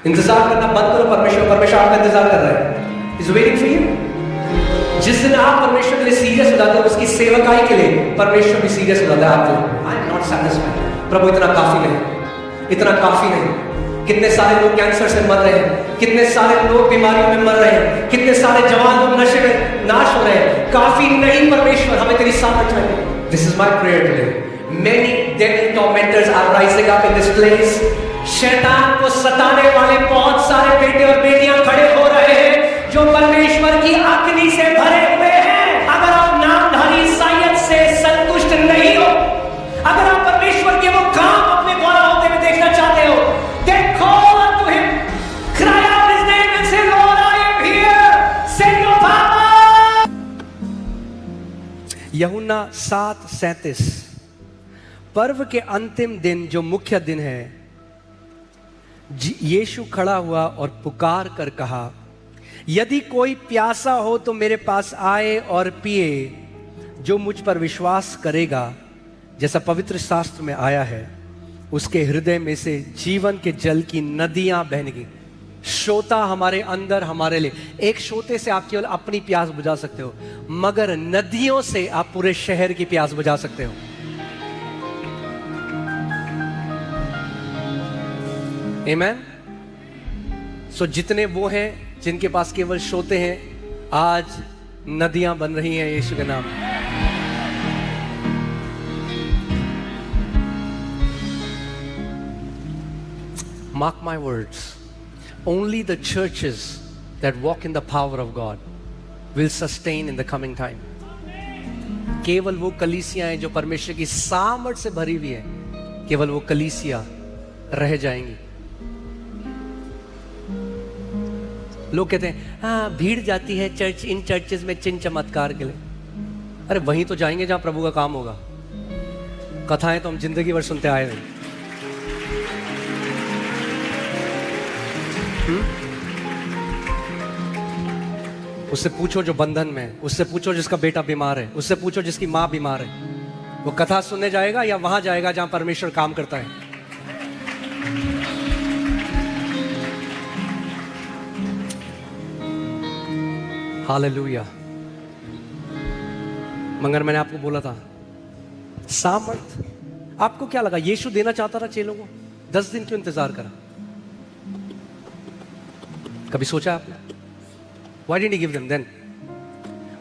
इंतजार करना बंद करो, परमेश्वर आपका इंतजार कर रहा है, इज वेटिंग फॉर यू। जिस दिन आप परमेश्वर के लिए सीरियस हो जाते हो, उसकी सेवकाई के लिए परमेश्वर भी सीरियस हो जाता है आपके लिए। आई एम नॉट सैटिस्फाइड, प्रभु इतना काफी नहीं, इतना काफी नहीं। कितने सारे लोग कैंसर से मर रहे हैं, कितने सारे लोग बीमारियों में मर रहे हैं, कितने सारे जवान लोग नशे में नाश हो रहे हैं। काफी नहीं परमेश्वर, हमें तेरी सामर्थ चाहिए। This is my prayer today. Many devil tormentors are rising up in this place. शैतान को सताने वाले बहुत सारे बेटे और बेटियां खड़े हो रहे हैं जो परमेश्वर की अग्नि से भरे हुए हैं। अगर आप नामधारी ईसाइयत से संतुष्ट नहीं हो, अगर आप परमेश्वर के वो काम अपने द्वारा होते हुए देखना चाहते हो, then call unto him, cry out his name and say, Lord, I am here, send your power. यूहन्ना 7:37। पर्व के अंतिम दिन जो मुख्य दिन है, यीशु खड़ा हुआ और पुकार कर कहा, यदि कोई प्यासा हो तो मेरे पास आए और पिए। जो मुझ पर विश्वास करेगा, जैसा पवित्र शास्त्र में आया है, उसके हृदय में से जीवन के जल की नदियां बहनेगी। श्रोता हमारे अंदर, हमारे लिए, एक श्रोते से आप केवल अपनी प्यास बुझा सकते हो, मगर नदियों से आप पूरे शहर की प्यास बुझा सकते हो। Amen? So जितने वो हैं जिनके पास केवल श्रोते हैं, आज नदियां बन रही हैं यीशु के नाम। Mark my words, only the churches that walk in the power of God will sustain in the coming time. केवल वो कलीसियां हैं जो परमेश्वर की सामर्थ से भरी हुई है, केवल वो कलीसिया रह जाएंगी। लोग कहते हैं हाँ भीड़ जाती है चर्च, इन चर्चेस में चिन्ह चमत्कार के लिए। अरे वहीं तो जाएंगे जहां प्रभु का काम होगा। कथाएं तो हम जिंदगी भर सुनते आए हैं। उससे पूछो जो बंधन में है, उससे पूछो जिसका बेटा बीमार है, उससे पूछो जिसकी माँ बीमार है। वो कथा सुनने जाएगा या वहां जाएगा जहां परमेश्वर काम करता है? हालेलुया। मगर मैंने आपको बोला था सामर्थ। आपको क्या लगा यीशु देना चाहता था चेलों को? 10 दिन क्यों इंतजार करा? कभी सोचा आपने? Why didn't he give them then?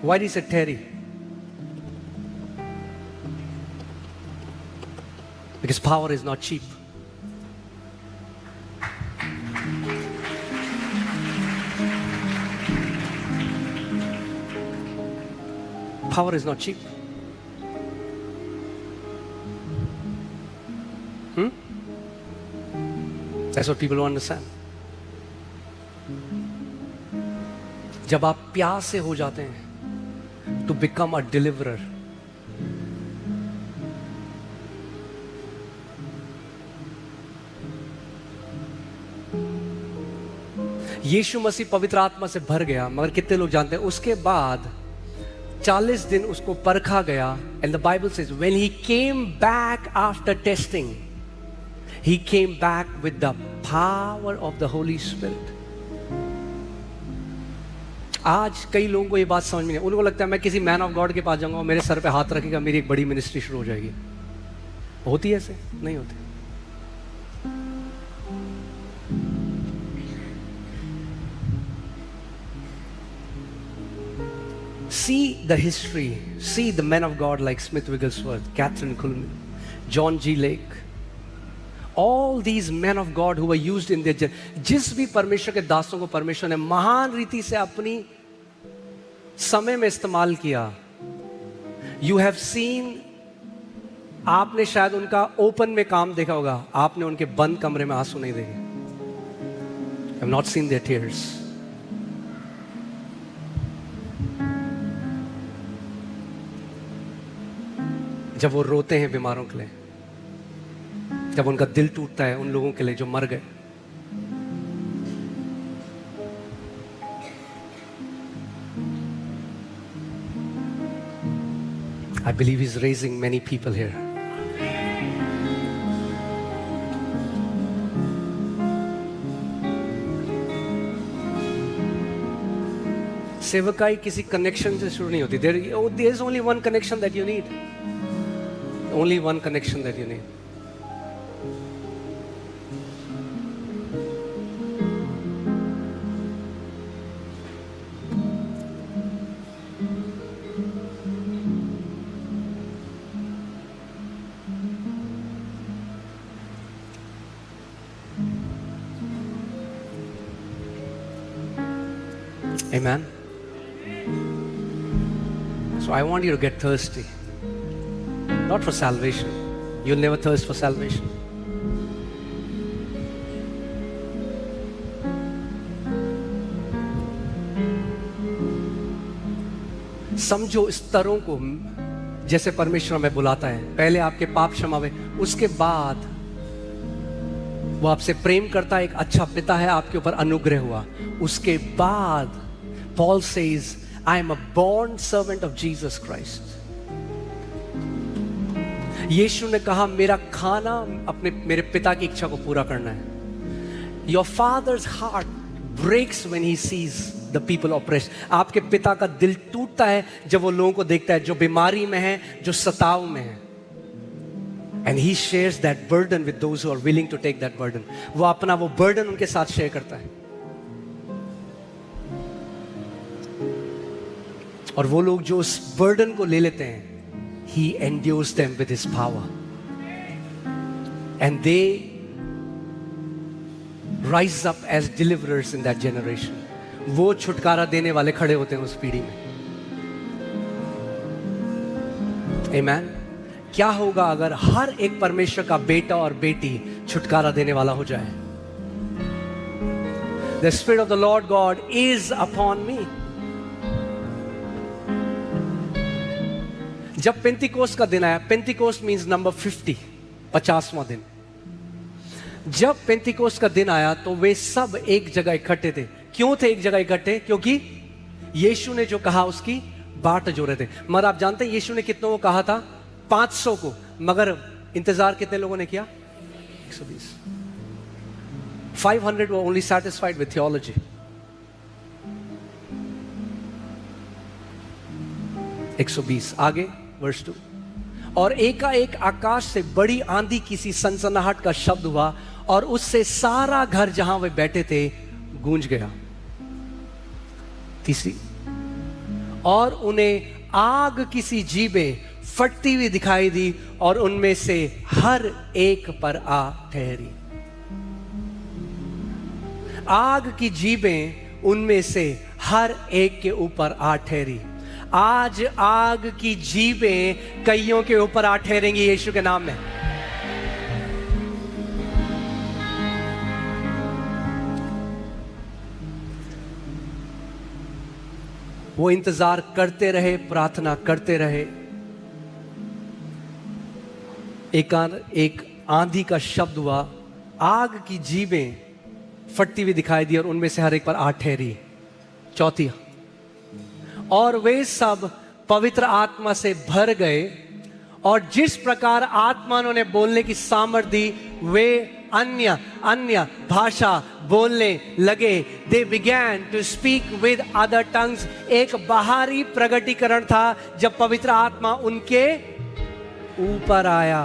Why did he say tarry? Because power is not cheap. Power is not cheap. That's what people don't understand. जब आप प्यास से हो जाते हैं to become a deliverer, यीशु मसीह पवित्र आत्मा से भर गया, मगर कितने लोग जानते हैं उसके बाद 40 दिन उसको परखा गया। And the Bible says when he came back after testing, he came back with the power of the Holy Spirit. आज कई लोगों को ये बात समझ में नहीं, उनको लगता है मैं किसी मैन ऑफ गॉड के पास जाऊंगा और मेरे सर पे हाथ रखेगा, मेरी एक बड़ी मिनिस्ट्री शुरू हो जाएगी। होती है ऐसे? नहीं होती। See the history, see the men of God like Smith Wigglesworth, Catherine Kuhlman, John G. Lake, all these men of God who were used in their journey. जिस भी परमेश्वर के दासों को परमेश्वर ने महान रीति से अपनी समय में इस्तेमाल किया, you have seen, आपने शायद उनका ओपन में काम देखा होगा, आपने उनके बंद कमरे में आंसू नहीं देखे। You have not seen their tears. जब वो रोते हैं बीमारों के लिए, जब उनका दिल टूटता है उन लोगों के लिए जो मर गए, I believe he's raising many people here. सेवकाई किसी कनेक्शन से शुरू नहीं होती. There is only one connection that you need. Only one connection that you need. Amen. So I want you to get thirsty. Not for salvation. You'll never thirst for salvation. समझो स्तरों को जैसे परमेश्वर हमें बुलाता है. पहले आपके पाप क्षमा हुए, उसके बाद वो आपसे प्रेम करता है, एक अच्छा पिता है, आपके ऊपर अनुग्रह हुआ. उसके बाद Paul says, I am a born servant of Jesus Christ. यीशु ने कहा मेरा खाना मेरे पिता की इच्छा को पूरा करना है. Your father's heart breaks when he sees the people oppressed. आपके पिता का दिल टूटता है जब वो लोगों को देखता है जो बीमारी में है, जो सताव में है. And he shares that burden with those who are willing to take that burden. वो अपना वो burden उनके साथ शेयर करता है. और वो लोग जो उस burden को ले लेते हैं, he endures them with his power. And they rise up as deliverers in that generation. वो छुटकारा देने वाले खड़े होते हैं उस पीढ़ी में. Amen. क्या होगा अगर हर एक परमेश्वर का बेटा और बेटी छुटकारा देने वाला हो जाए? The Spirit of the Lord God is upon me. जब पेंतिकोस्त का दिन आया, पेंतिकोस्त मीन्स नंबर 50, 50वां दिन. जब पेंतिकोस्त का दिन आया तो वे सब एक जगह इकट्ठे थे. क्यों थे एक जगह इकट्ठे? क्योंकि यीशु ने जो कहा उसकी बाट जो रहे थे. मगर आप जानते हैं यीशु ने कितनों को कहा था? 500 को. मगर इंतजार कितने लोगों ने किया? 120. 500 were only satisfied with theology. 120. आगे वर्स 2. और एकाएक आकाश से बड़ी आंधी किसी सनसनाहट का शब्द हुआ और उससे सारा घर जहां वे बैठे थे गूंज गया. 3. और उन्हें आग किसी जीभें फटती हुई दिखाई दी और उनमें से हर एक पर आ ठहरी. आग की जीभें उनमें से हर एक के ऊपर आ ठहरी. आज आग की जीभें कईयों के ऊपर आ ठहरेंगी यीशु के नाम में. वो इंतजार करते रहे, प्रार्थना करते रहे. एक आंधी का शब्द हुआ, आग की जीभें फटती हुई दिखाई दी और उनमें से हर एक पर आ ठहरी. 4. और वे सब पवित्र आत्मा से भर गए और जिस प्रकार आत्मा उन्हें बोलने की सामर्थ दी वे अन्य भाषा बोलने लगे. They began to speak with other tongues. एक बाहरी प्रगटीकरण था जब पवित्र आत्मा उनके ऊपर आया.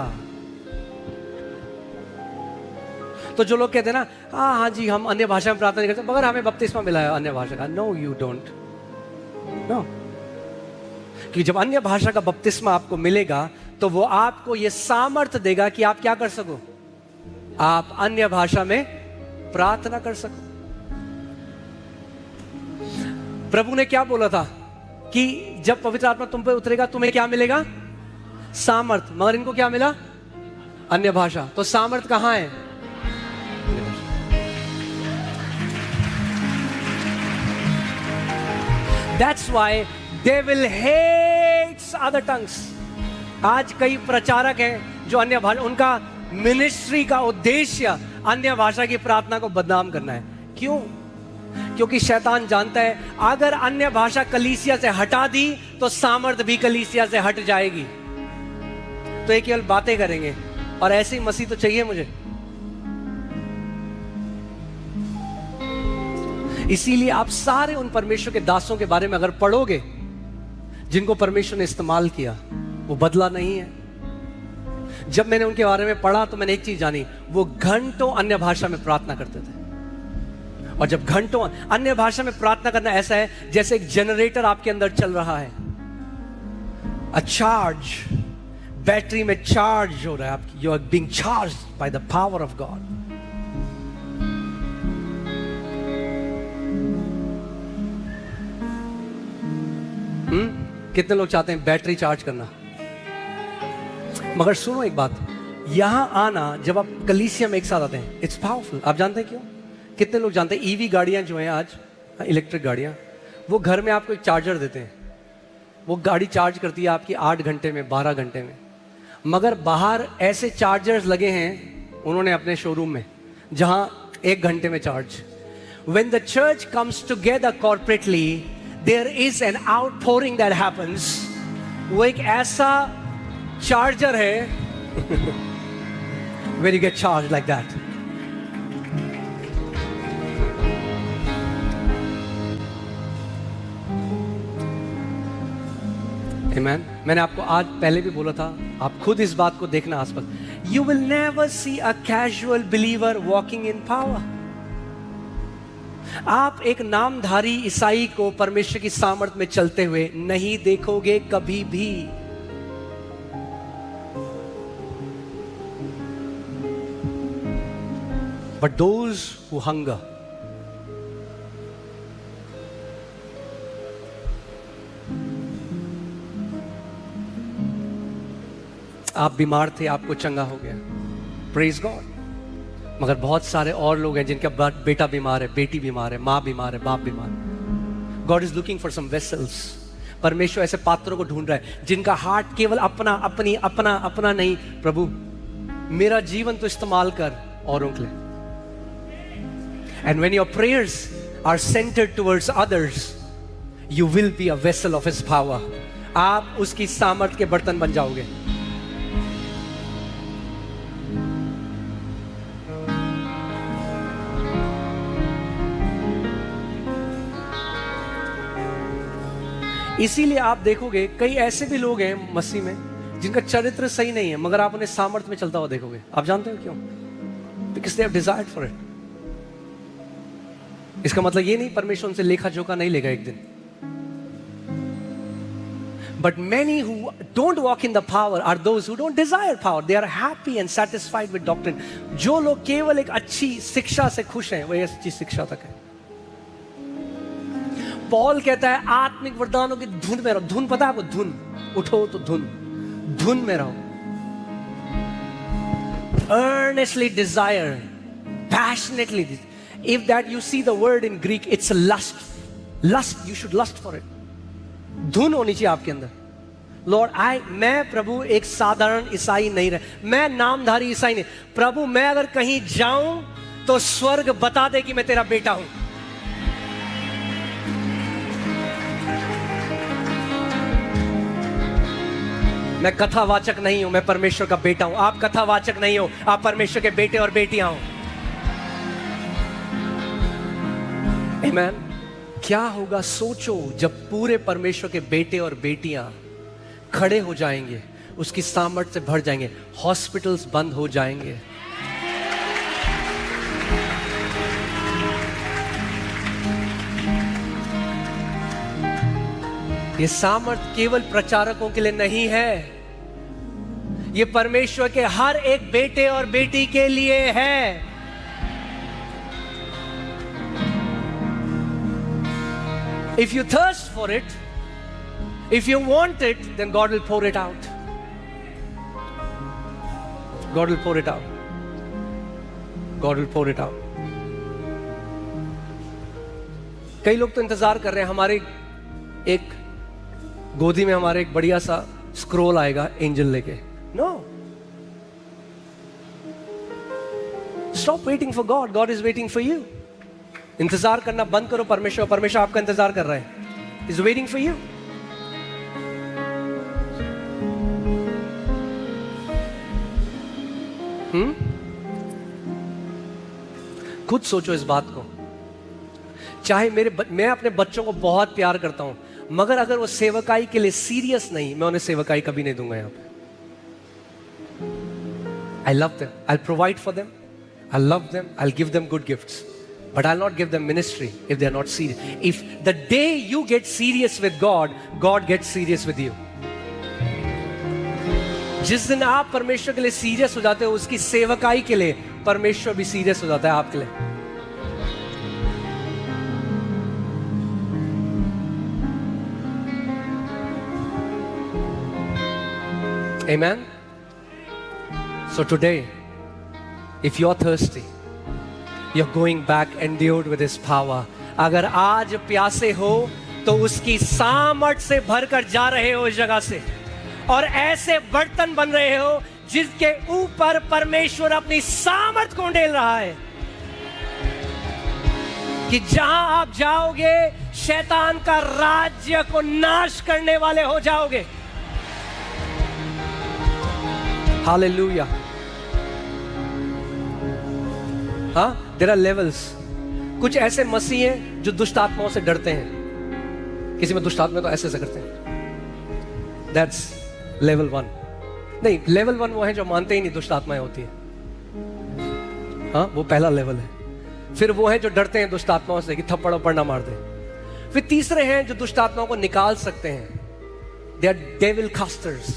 तो जो लोग कहते हैं ना, हाँ जी हम अन्य भाषा में प्रार्थना नहीं करते मगर हमें बपतिस्मा मिला है अन्य भाषा का. No you don't. नो. कि जब अन्य भाषा का बपतिस्मा आपको मिलेगा तो वो आपको ये सामर्थ्य देगा कि आप क्या कर सको? आप अन्य भाषा में प्रार्थना कर सको. प्रभु ने क्या बोला था कि जब पवित्र आत्मा तुम पे उतरेगा तुम्हें क्या मिलेगा? सामर्थ. मगर इनको क्या मिला? अन्य भाषा. तो सामर्थ कहां है? That's why devil hates other tongues. आज कई प्रचारक हैं जो अन्य भाषा, उनका मिनिस्ट्री का उद्देश्य अन्य भाषा की प्रार्थना को बदनाम करना है. क्यों? क्योंकि शैतान जानता है अगर अन्य भाषा कलीसिया से हटा दी तो सामर्थ भी कलीसिया से हट जाएगी. तो ये केवल बातें करेंगे. और ऐसी मसीह तो चाहिए मुझे. इसीलिए आप सारे उन परमेश्वर के दासों के बारे में अगर पढ़ोगे जिनको परमेश्वर ने इस्तेमाल किया, वो बदला नहीं है। जब मैंने उनके बारे में पढ़ा तो मैंने एक चीज जानी, वो घंटों अन्य भाषा में प्रार्थना करते थे। और जब घंटों अन्य भाषा में प्रार्थना करना ऐसा है जैसे एक जनरेटर आपके अंदर चल रहा है, चार्ज, बैटरी में चार्ज हो रहा है आपकी, you are being charged by the power of God. कितने लोग चाहते हैं बैटरी चार्ज करना? मगर सुनो एक बात, यहां आना, जब आप कलीसिया में एक साथ आते हैं, इट्स पावरफुल। आप जानते हैं क्यों? कितने लोग जानते हैं ईवी गाड़ियां जो हैं आज, इलेक्ट्रिक गाड़ियां, वो घर में आपको एक चार्जर देते हैं, वो गाड़ी चार्ज करती है आपकी 8 घंटे में, 12 घंटे में। मगर बाहर ऐसे चार्जर्स लगे हैं उन्होंने अपने शोरूम में, जहां 1 घंटे में charge. When the church comes together corporately, there is an outpouring that happens. वो एक ऐसा चार्जर है where you get charged like that. Amen. मैंने आपको आज पहले भी बोला था, आप खुद इस बात को देखना आसपास। You will never see a casual believer walking in power. आप एक नामधारी ईसाई को परमेश्वर की सामर्थ्य में चलते हुए नहीं देखोगे कभी भी। But those who hunger, आप बीमार थे, आपको चंगा हो गया, प्रेज गॉड। मगर बहुत सारे और लोग हैं जिनका बेटा बीमार है, बेटी बीमार है, माँ बीमार है, बाप बीमार है। God is looking for some vessels. परमेश्वर ऐसे पात्रों को ढूंढ रहा है जिनका हार्ट केवल अपना, अपनी, अपना, अपना नहीं, प्रभु मेरा जीवन तो इस्तेमाल कर औरों के लिए। And when your prayers are centered towards others, you will be a vessel of His power. आप उसकी सामर्थ के बर्तन बन जाओगे। इसीलिए आप देखोगे कई ऐसे भी लोग हैं मसीह में जिनका चरित्र सही नहीं है, मगर आप उन्हें सामर्थ में चलता हुआ देखोगे। आप जानते हो क्यों? Because they have desired for it. इसका मतलब ये नहीं परमेश्वर उनसे लेखा जोखा नहीं लेगा एक दिन। But many who don't walk in the power are those who don't desire power. They are happy and satisfied with doctrine. जो लोग केवल एक अच्छी शिक्षा से खुश हैं, वही अच्छी शिक्षा तक है। पॉल कहता है आत्मिक वरदानों की धुन में रहो। धुन पता है आपको? धुन, उठो तो धुन में रहो। Earnestly desire, passionately. If that you see the word in Greek, it's a lust. Lust, you should lust for it. धुन होनी चाहिए आपके अंदर। लॉर्ड मैं प्रभु एक साधारण ईसाई नहीं रहे, मैं नामधारी ईसाई नहीं। प्रभु मैं अगर कहीं जाऊं तो स्वर्ग बता दे कि मैं तेरा बेटा हूं। मैं कथावाचक नहीं हूं, मैं परमेश्वर का बेटा हूं। आप कथावाचक नहीं हो, आप परमेश्वर के बेटे और बेटियां हो। आमीन। क्या होगा सोचो जब पूरे परमेश्वर के बेटे और बेटियां खड़े हो जाएंगे, उसकी सामर्थ्य से भर जाएंगे, हॉस्पिटल्स बंद हो जाएंगे। ये सामर्थ्य केवल प्रचारकों के लिए नहीं है, ये परमेश्वर के हर एक बेटे और बेटी के लिए है। If you thirst for it, if you want it, then God will pour it out. God will pour it out. God will pour it out. कई लोग तो इंतजार कर रहे हैं हमारे एक गोदी में हमारे एक बढ़िया सा स्क्रोल आएगा एंजल लेके। No, stop waiting for God, God is waiting for you. इंतजार करना बंद करो, परमेश्वर आपका इंतजार कर रहा है, इज वेटिंग फॉर यू। खुद सोचो इस बात को। चाहे मैं अपने बच्चों को बहुत प्यार करता हूं, मगर अगर वो सेवकाई के लिए सीरियस नहीं, मैं उन्हें सेवकाई कभी नहीं दूंगा यहां पे। I love them. I'll provide for them. I'll love them. I'll give them good gifts. But I'll not give them ministry if they're not serious. If the day you get serious with God, God gets serious with you. जिस दिन आप परमेश्वर के लिए serious हो जाते हो, उसकी सेवकाई के लिए परमेश्वर भी सीरियस हो जाता है आपके लिए। Amen. So today, if you're thirsty, you're going back endued with His power. अगर आज प्यासे हो तो उसकी सामर्थ से भरकर जा रहे हो इस जगह से, और ऐसे बर्तन बन रहे हो जिसके ऊपर परमेश्वर अपनी सामर्थ को ढेल रहा है, कि जहां आप जाओगे शैतान का राज्य को नाश करने वाले हो जाओगे। हालेलुया। हाँ, देयर आर लेवल्स। कुछ ऐसे मसीह हैं जो दुष्ट आत्माओं से डरते हैं। किसी में दुष्ट आत्मा तो ऐसे करते हैं। That's level 1। नहीं, लेवल 1 वो है जो मानते ही नहीं दुष्ट आत्माएं होती है। हाँ, वो पहला लेवल है। फिर वो है जो डरते हैं दुष्ट आत्माओं से कि थप्पड़ वप्पड़ ना मार दे। फिर तीसरे हैं जो दुष्ट आत्माओं को निकाल सकते हैं। They are devil casters.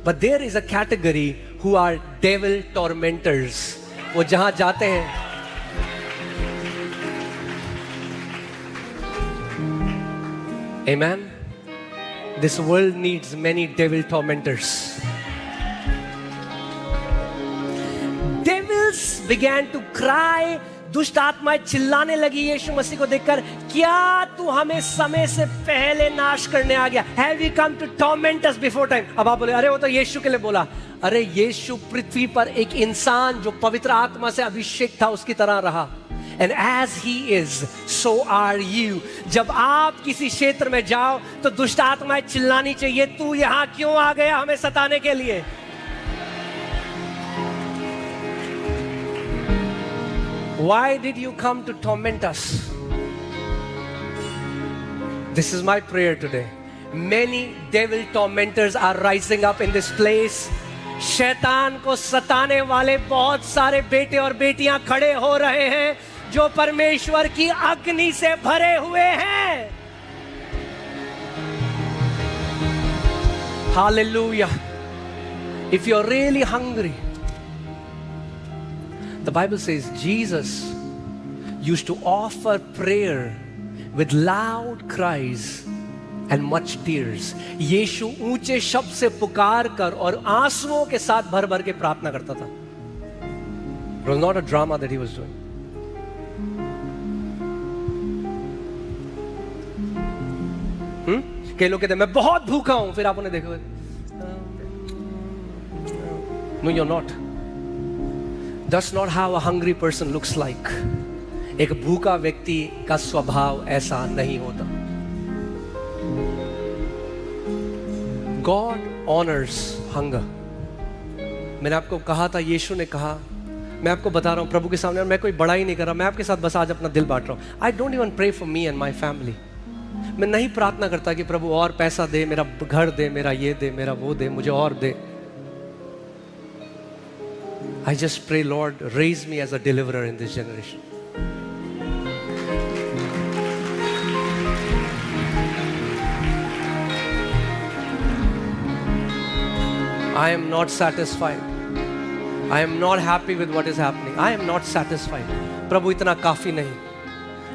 But there is a category who are devil tormentors. वो जहां जाते हैं, Amen. This world needs many devil tormentors. Devils began to cry. दुष्ट आत्माएं चिल्लाने लगी यीशु मसीह को देखकर, क्या तू हमें समय से पहले नाश करने आ गया? Have you come to torment us before time? अब आप बोले, अरे वो तो यीशु के लिए बोला। अरे यीशु पृथ्वी पर एक इंसान जो पवित्र आत्मा से अभिषेक था उसकी तरह रहा। And as he is, so are you. जब आप किसी क्षेत्र में जाओ तो दुष्ट आत्माएं चिल्लानी चाहिए, तू यहां क्यों आ गया हमें सताने के लिए? Why did you come to torment us? This is my prayer today. Many devil tormentors are rising up in this place. शैतान को सताने वाले बहुत सारे बेटे और बेटियां खड़े हो रहे हैं जो परमेश्वर की अग्नि से भरे हुए हैं। Hallelujah. If you're really hungry, the Bible says Jesus used to offer prayer with loud cries and much tears. यीशु ऊंचे शब्द से पुकार कर और आंसुओं के साथ भर भर के प्रार्थना करता था। It was not a drama that he was doing. कई लोग कहते हैं मैं बहुत भूखा हूं, फिर आप उन्हें देखोगे, no you're not. That's not how a hungry person looks like. एक भूखा व्यक्ति का स्वभाव ऐसा नहीं होता। God honors hunger. मैंने आपको कहा था, यीशु ने कहा, मैं आपको बता रहा हूं प्रभु के सामने, और मैं कोई बड़ा ही नहीं कर रहा, मैं आपके साथ बस आज अपना दिल बांट रहा हूं। I don't even pray for me and my family. मैं नहीं प्रार्थना करता कि प्रभु और पैसा दे, मेरा घर दे, मेरा ये दे, मेरा वो दे, मुझे और दे। I just pray, Lord, raise me as a deliverer in this generation. I am not satisfied. I am not happy with what is happening. I am not satisfied. प्रभु इतना काफी नहीं,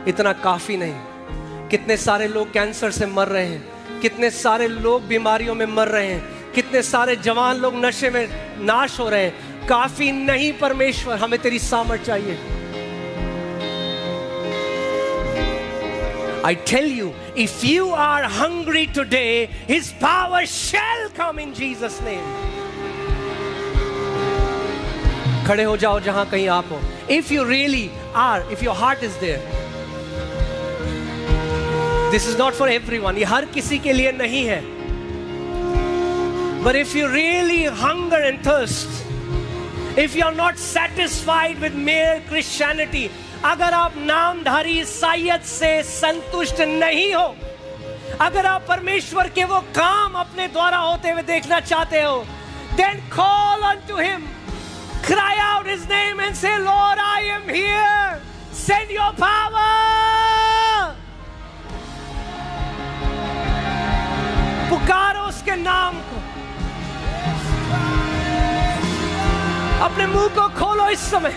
इतना काफी नहीं। कितने सारे लोग कैंसर से मर रहे हैं, कितने सारे लोग बीमारियों में मर रहे हैं, कितने सारे जवान लोग नशे में नाश हो रहे हैं। काफी नहीं परमेश्वर, हमें तेरी सामर्थ चाहिए। I tell you, if you are hungry today, His power shall come in Jesus' name. खड़े हो जाओ जहां कहीं आप हो। If you really are, if your heart is there, this is not for everyone. ये हर किसी के लिए नहीं है। But if you really hunger and thirst, if you are not satisfied with mere Christianity, अगर आप नामधारी ईसाइयत से संतुष्ट नहीं हो, अगर आप परमेश्वर के वो काम अपने द्वारा होते हुए देखना चाहते हो, then call unto him, cry out his name and say, Lord, I am here, send your power. पुकारो उसके नाम को, अपने मुंह को खोलो इस समय,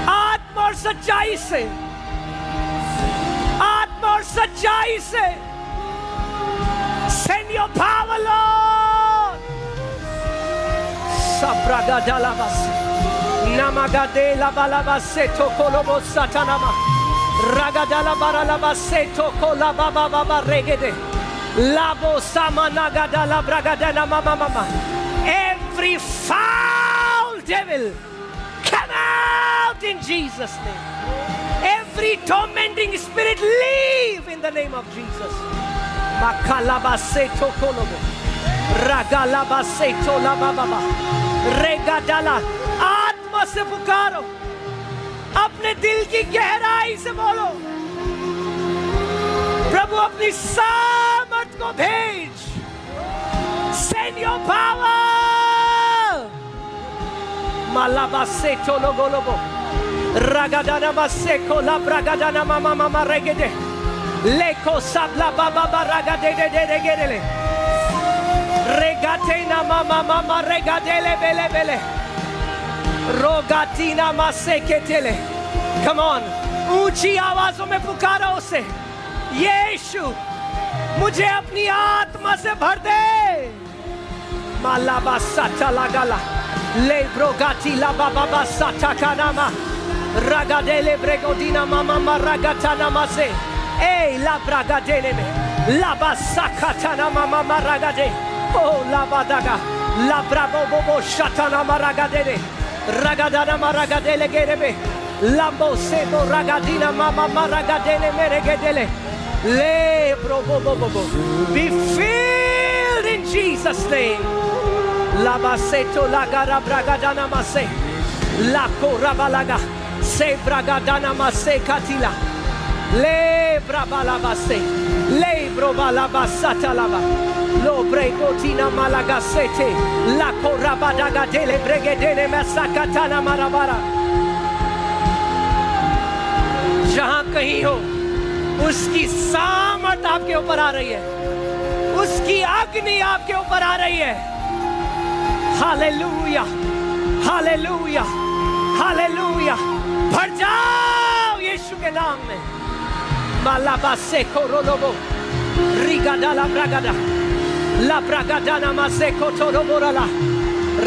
आत्मा और सच्चाई से, आत्मा और सच्चाई से, send your power, Lord. Sabraga dalabas, namagade labalabase tokolobo satanama, ragadala baralabase tokolababa baba regede, labo samanaga la bragadana mama mama. Every foul devil, come out in Jesus' name. Every tormenting spirit, leave in the name of Jesus. Makalabase tokolobo, ragalabase tolababa, regadala. आत्मा से पुकारो, अपने दिल की गहराई से बोलो, प्रभु अपनी सामर्थ को भेज. Send your power. Malabase tologolobo, ragadana maseko la bragadana mama mama regede, leko sabla baba baragade de regedele, regatena mama mama regadele bele bele, rogatina maseketele. Come on, ऊंची आवाजों में पुकारो उसे, यीशु मुझे अपनी आत्मा से भर दे. Malaba sata lagala, le brogati la baba sata kanama, ragadele bregodina mama maragatana mase, ei la bragadele me, la basakatana mama maragade, oh la badaga, la bravo bobo shatana maragadele, ragadana maragadele gerebe, lambo sebo ragadina mama maragadele meregedele, le brobo bobo, be filled in Jesus' name. La baseto la gara bragadana mase, la korabalaga se bragadana mase katila, le brabalabase, le brobalabasata lava, lo bregotina malagasete, la korabadaga dele bregedene masakatana marabara. जहां कहीं हो, उसकी सामर्थ आपके ऊपर आ रही है, उसकी अग्नि आपके ऊपर आ रही है. Hallelujah, hallelujah, hallelujah. भर जाओ यीशु के नाम में. मालाबासे कोरोलोबो, रिगादा ला ब्रागादा ना मासे कोटोरोबोरला,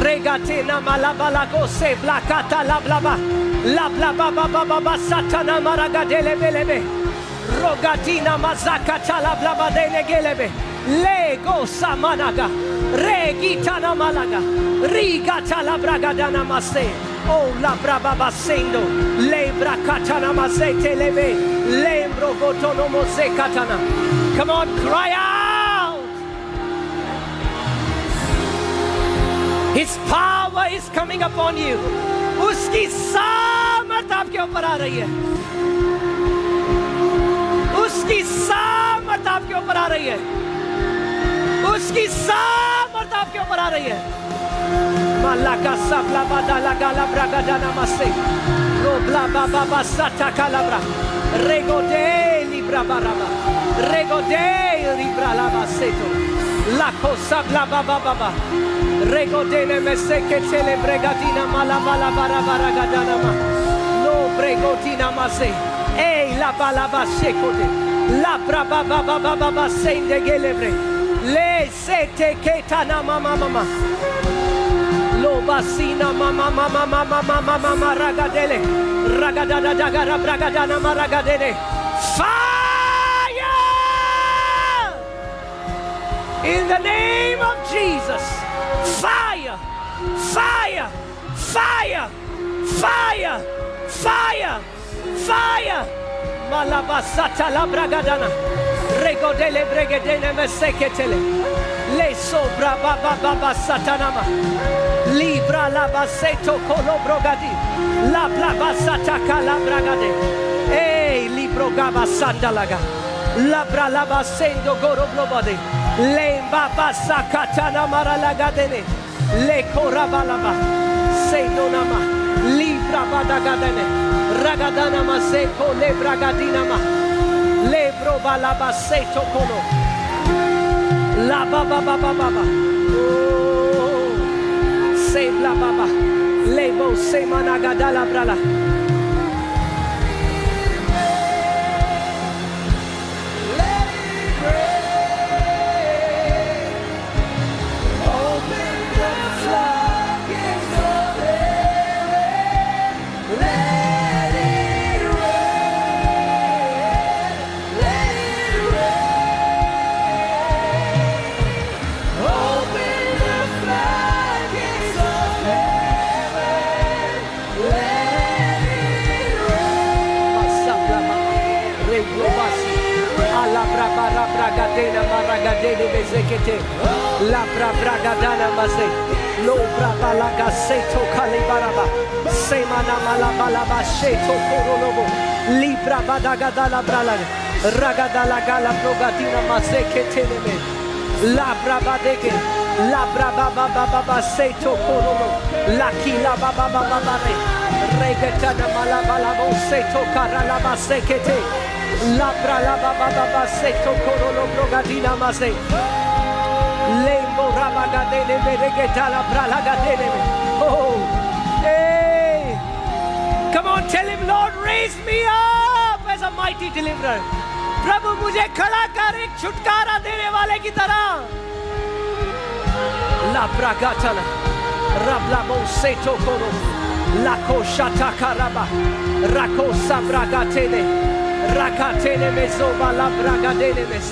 रेगाते ना malabalako se blakata la blaba, la blaba baba baba satana maragadele belebe, rogatina mazakata la blaba dele gelebe, lego samanaga. Regitana malaga, rigata la bragadana mase, oh la braba basendo, le bracatana masete leve, lembro gotono mose katana. Come on, cry out. His power is coming upon you. उसकी सामर्थ आपके ऊपर आ रही है. उसकी सामर्थ आपके ऊपर आ रही है. उसकी सामर्थ आपके ऊपर आ रही है. मालाका सबला बादाला गाला ब्रागादाना मसे, रोबला बाबा बसाता कालाब्रा, रेगोडे libra baraba, रेगोडे libra lava seto, लाको सबला बाबा बाबा, रेगोडे ने मसे के चले ब्रेगादीना माला बाला बारा बारा गादाना मा, लो ब्रेगोदीना मसे, ए la balaba sekode, la braba baba baba sende gelebre. Le sete ketana mama mama, lo basina mama mama mama mama mama ragadele, ragadada dagara bragadana maragadele. Fire in the name of Jesus. Fire, fire, fire, fire, fire, fire. Malabasata la bragadana. Regodele bregedene meseketele, le sobra baba baba satanama, libra la baseto colo brogadi. La brabasata calabragade. Ei, libro gabasanda laga. La bralaba sendo goroblobade. Le babasa katana maralagadene. Le korabalaba. Seidonama. Libra badagadene. Ragadana maseko le bragadina ma. Le brobalaba seto kono. La baba baba baba. Oh. Se bla baba. Lebo se managadala brala. Bragadena maragadene bezekete la bragadana maze lo brabalaga seto kalibaraba semana malabalaba seto korolobo libra badagadala bralaga ragadala gala progadina mazekete neme la brabadege la brababa seto korolo la kila baba re regetana malabalabo seto karalaba sekete la bralaba baba seto korolo brogadina maze lembo rabagadene beregeta la bralagadene. Oh, hey, come on, tell him, Lord, raise me up as a mighty deliverer. प्रभु मुझे खड़ा कर एक छुटकारा देने वाले की तरह. La bragatana rablabo seto koro la koshata karaba rako sabragatene rakatene mezoba la bragadene mes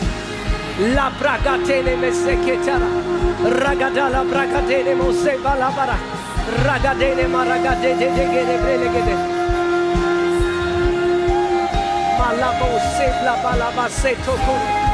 la bragatene meseketara ragadala bragadene moseba la bara ragadene maragadene degene brelegede malabo sebla balaba seto koro.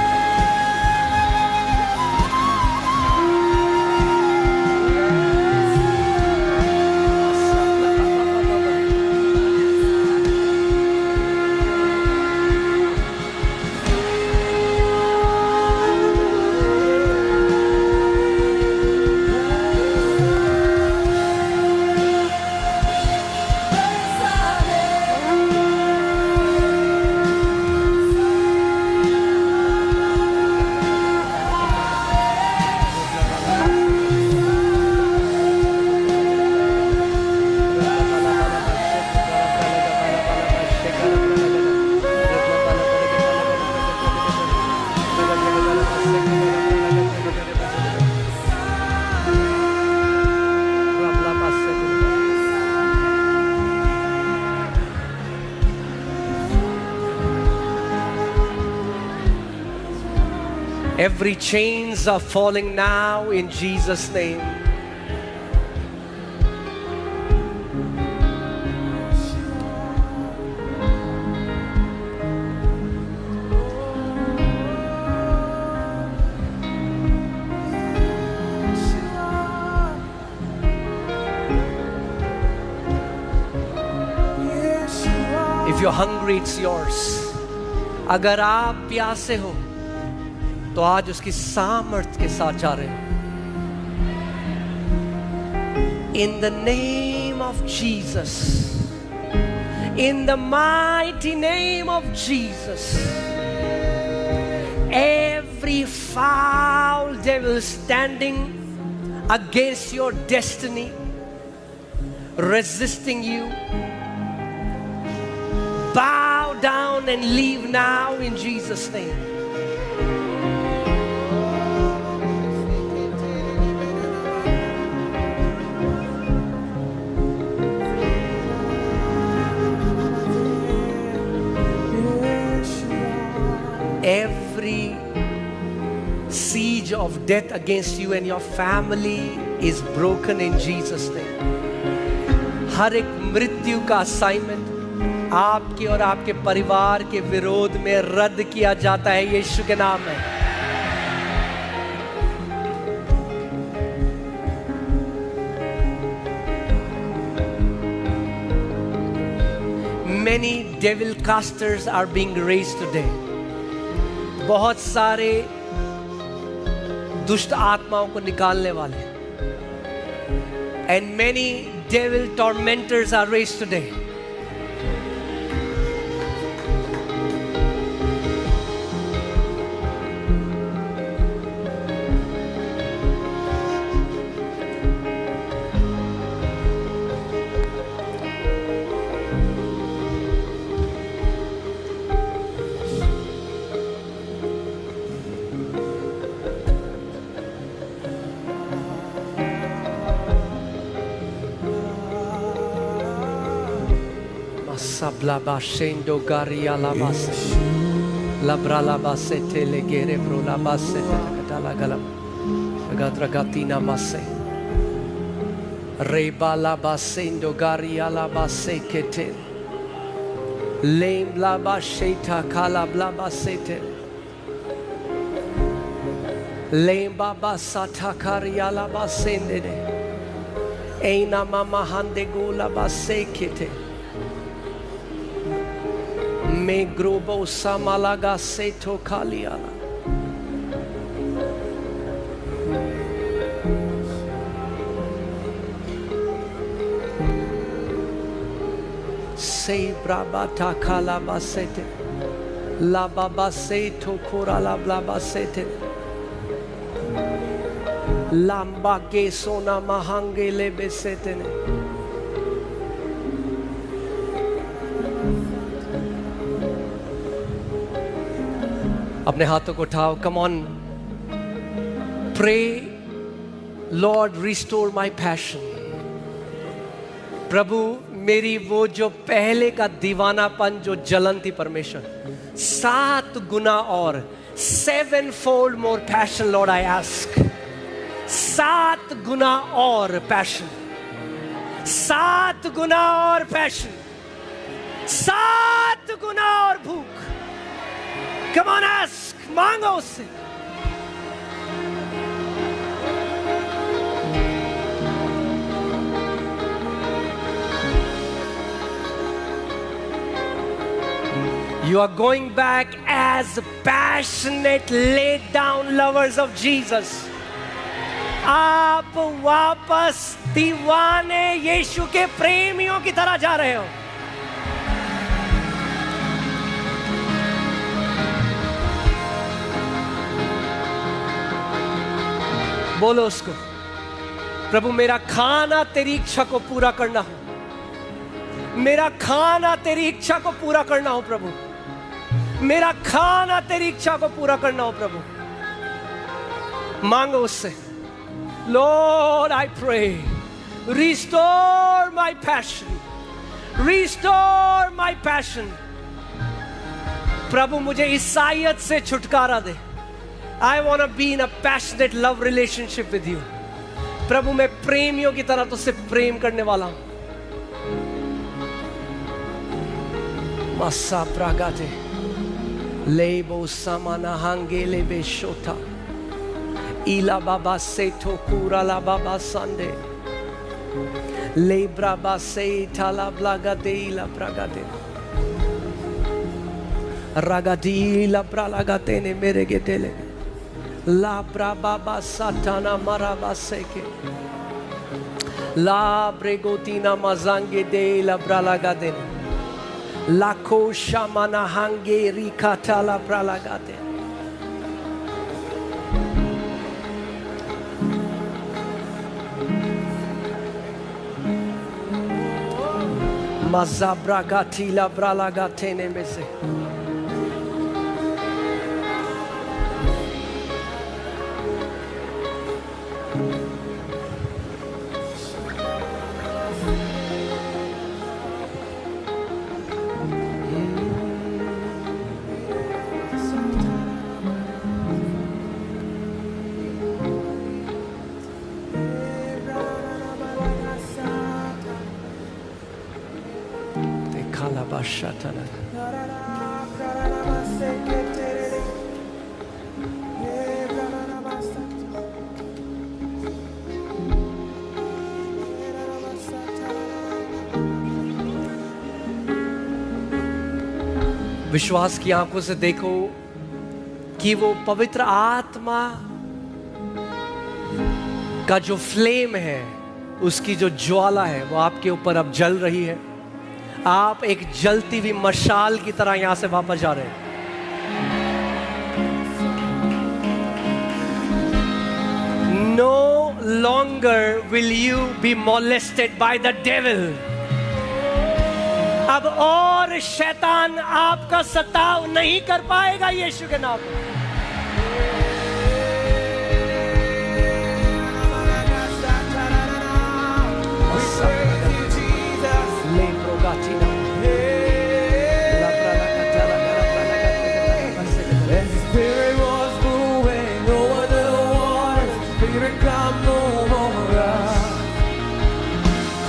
Every chains are falling now in Jesus' name. If you're hungry, it's yours. अगर आप प्यासे हो तो आज उसकी सामर्थ के साथ जा रहे हो. In the name of Jesus, in the mighty name of Jesus, every foul devil standing against your destiny, resisting you, bow down and leave now in Jesus' name. Every siege of death against you and your family is broken in Jesus' name. हर एक मृत्यु का assignment आपके और आपके परिवार के विरोध में रद्द किया जाता है यीशु के नाम में. Many devil casters are being raised today. बहुत सारे दुष्ट आत्माओं को निकालने वाले. And many devil tormentors are raised today. Sablaba shendo garia la base la brala base telegere bro la base katala galam gadragatina masse reba la basendo garia la base kete lem la baseta kala bla basete lem baba sata karia la basende eina mama hande gula base kete me grobo samalaga seto kaliala sei brabata kala basete la baba seto kurala blaba sete lamba ke sona mahange lebe setene. अपने हाथों को उठाओ. Come on, pray, Lord, restore my passion. प्रभु मेरी वो जो पहले का दीवानापन जो जलन थी परमेश्वर, 7 गुना और 7-fold more passion, Lord, I ask. 7 गुना और passion, 7 गुना और passion, 7 गुना और भूख. Come on, ask, मांगो उससे. You are going back as passionate, laid down lovers of Jesus. आप वापस दीवाने यीशु के प्रेमियों की तरह जा रहे हो. बोलो उसको, प्रभु मेरा खाना तेरी इच्छा को पूरा करना हो. मेरा खाना तेरी इच्छा को पूरा करना हो प्रभु. मेरा खाना तेरी इच्छा को पूरा करना हो प्रभु. मांगो उससे. Lord, I pray, restore my passion. Restore my passion. प्रभु मुझे ईसाइयत से छुटकारा दे. I want to be in a passionate love relationship with you. प्रभु मैं प्रेमियों की तरह तुझसे प्रेम करने वाला हूं. Massa pragate lebo samana hangele beshota ila baba seto kura la baba sande lebra baseta la blagade la pragade ragadi la pralagate ne meregedele la brababa satana maraba seke la bregotina mazange de la bralagade la kosha manahange rikata la pralagate mazabragati la bralagate ne mese. Shatana. विश्वास की आंखों से देखो कि वो पवित्र आत्मा का जो फ्लेम है, उसकी जो ज्वाला है, वो आपके ऊपर अब जल रही है। आप एक जलती हुई मशाल की तरह यहां से वापस जा रहे हैं। No longer will you be molested by the devil. अब और शैतान आपका सताव नहीं कर पाएगा यीशु के नाम में।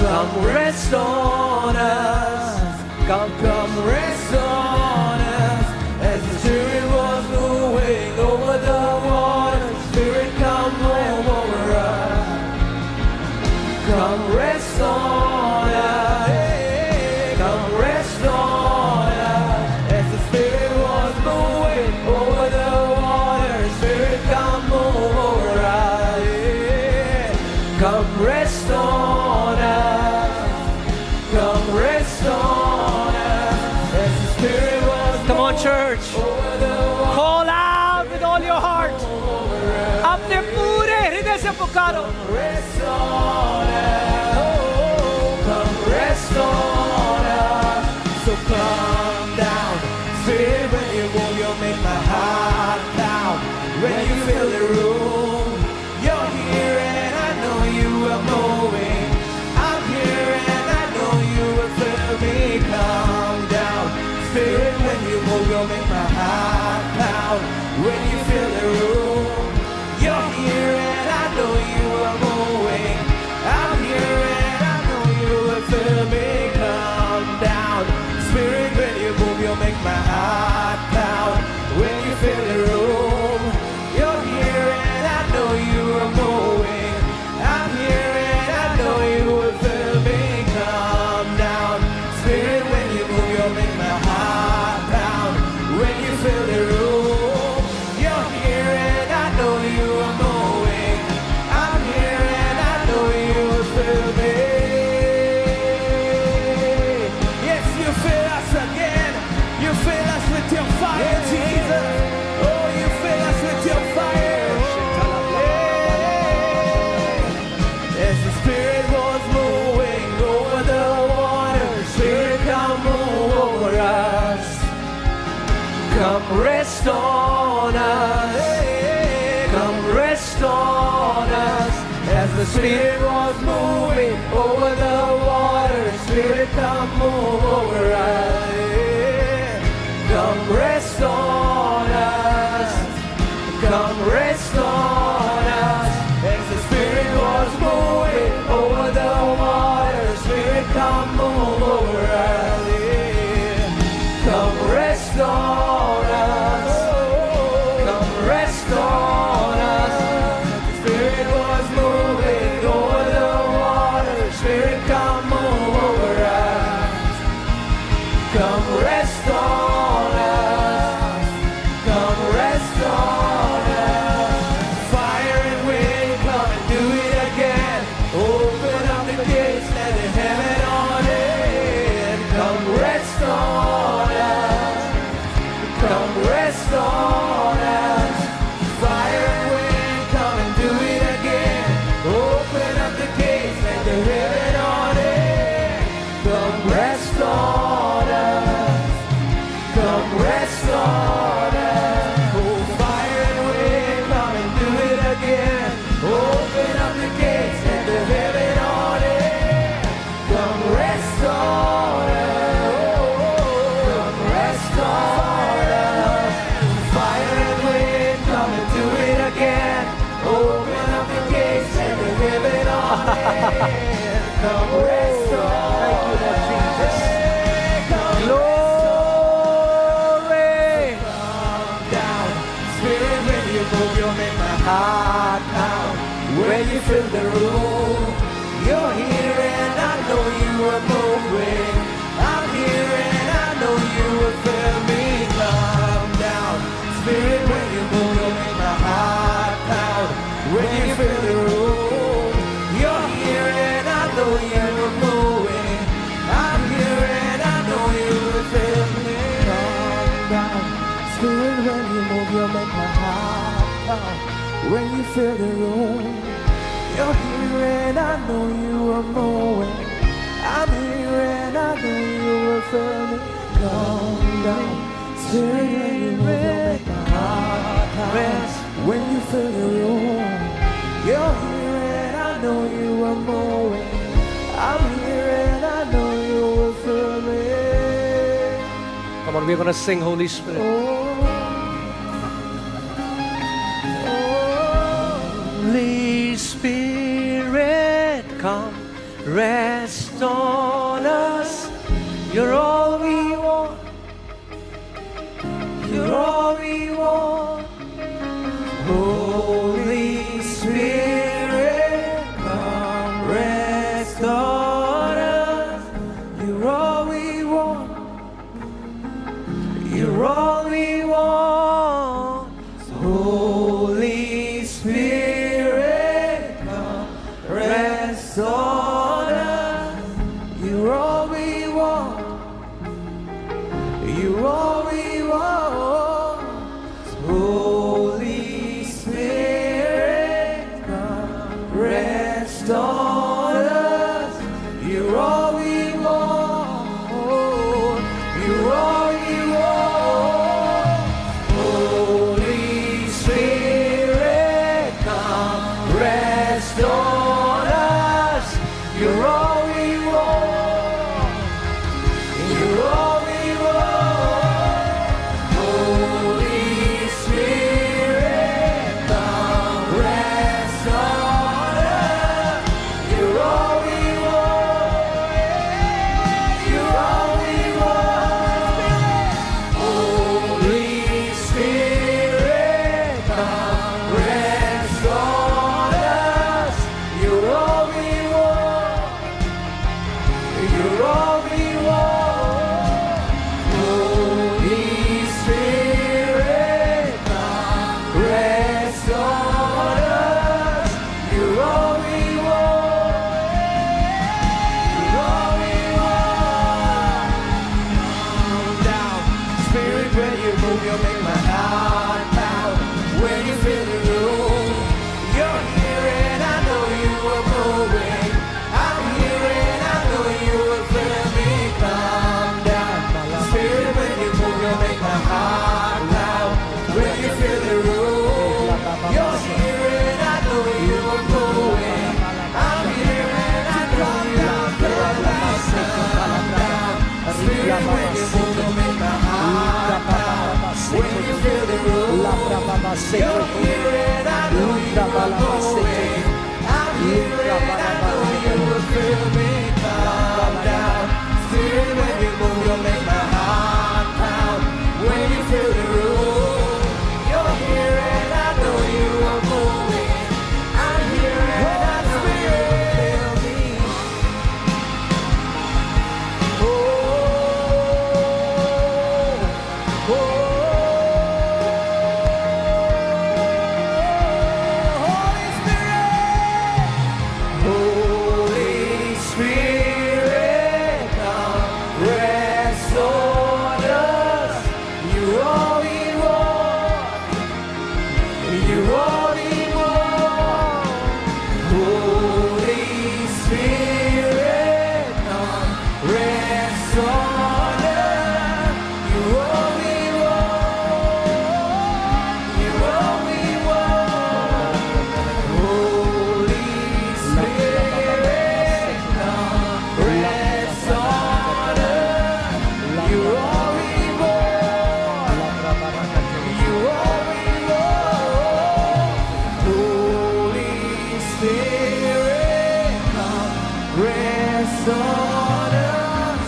Come rest on us. Come rest on us. As the Spirit was moving over the water, Spirit come move over us. Come rest on us. Come rest on us. As the Spirit was moving over the water, Spirit come move over us. Come rest on us. Come rest on us. As the Spirit was Come on, church. Call out with all your heart. अपने पूरे हृदय से पुकारो. Rest on us. Come rest on us. So come down. Spirit, when you move, you'll make my heart pound. When you fill the room, you're here and I know you are moving. I'm here and I know you will fill me. Come down. Spirit, when you move, you'll make my heart pound. When you fill the room, you're here and I know you are moving. I'm here and I know you will fill me. Come down. Spirit, when you move, you'll make my heart pound. When you fill the room, you're here and I know you are moving. I'm here and I know you will fill me. Come down. Spirit, when you move, you'll make my heart pound. When you fill the room, you're here and I know you are moving. I'm here and I know you will fill me. Yes, you fill us again. You fill us with your fire, Jesus. Oh, you fill us with your fire. As the Spirit was moving over the water, Spirit come move over us. Come rest on us. Come rest on us. As the Spirit was moving over the water, Spirit come move over us. Come rest on us. Come rest on us. As the Spirit was moving over the water, Spirit come move over us. Come rest on us. Come rest on us. The Spirit was moving over the water, Spirit come move over us. Come rest on us. Come rest on us. Fire and wind, come and do it again. Open up the gates, let the heaven on in. Come rest on us. Come rest on us. Fire and wind, come and do it again. Open up the gates, let the heaven on in. Come rest on us. Come rest on us. Oh, fire and wind, come and do it again. Open up the gates, let the heaven on in. Come rest on us. Come rest on us. Fire and wind, come and do it again. Open up the gates, let the heaven on in. Come rest on us. Glory. Come down. Spirit, when you move, you'll make my heart pound. When you fill the room, you're here and I know you are moving. I'm here and I know you will fill me. you move, you make my heart pound. When you fill the room, you're here and I know you are moving. I'm here and I know you will fill me. Calm down, Spirit, when you move, you make my heart pound. When you fill the room, you're here and I know you are moving. I'm here and I know you will fill me. Come on, we're going to sing Holy Spirit. Holy Spirit, come, rest on us. You're all we want. You're all we want. Holy Spirit, come, rest on us. You're all we want. You're all we want. Holy Spirit, come, rest on us. You're all we want. You're all we want. Holy Spirit, come, rest on us. You're all we want. You're all we want. Holy Spirit, come, rest on us. You're all we want. You're all we want. Holy Spirit, come, rest on us. You're all we want. You're all we want. Holy Spirit, come, rest on us. You're all we want. You're all we want. Holy Spirit, come, rest on us. You're all we want. You're all we want. Calm down, Spirit, when you move, you make my heart pound. When you fill the room, you're here and I know you are moving. I'm here and I know you will fill me. Calm down, Spirit, when you move, you make my heart pound. When you fill the room, you're here and I know you are moving. I'm here and I know you will fill me. Calm down, Spirit, when you move, you make my heart pound. When you fill the room, you're here and I know you are moving. I'm here and I know you will fill me. Calm down, Spirit, when you move, you make my heart pound. When you fill the room, you're here and I know you are moving. I'm here and I know you will fill me. Holy Spirit, come, rest on us. You're all we want. You're all we want. Holy Spirit, come, rest on us. You're all we want. You're all we want. Holy Spirit, come, rest on us. You're all we want. You're all we want. Holy Spirit, come, rest on us.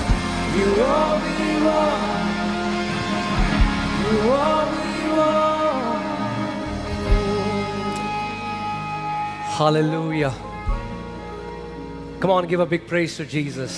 You're all we want. You're all we want. Hallelujah. Come on, give a big praise to Jesus.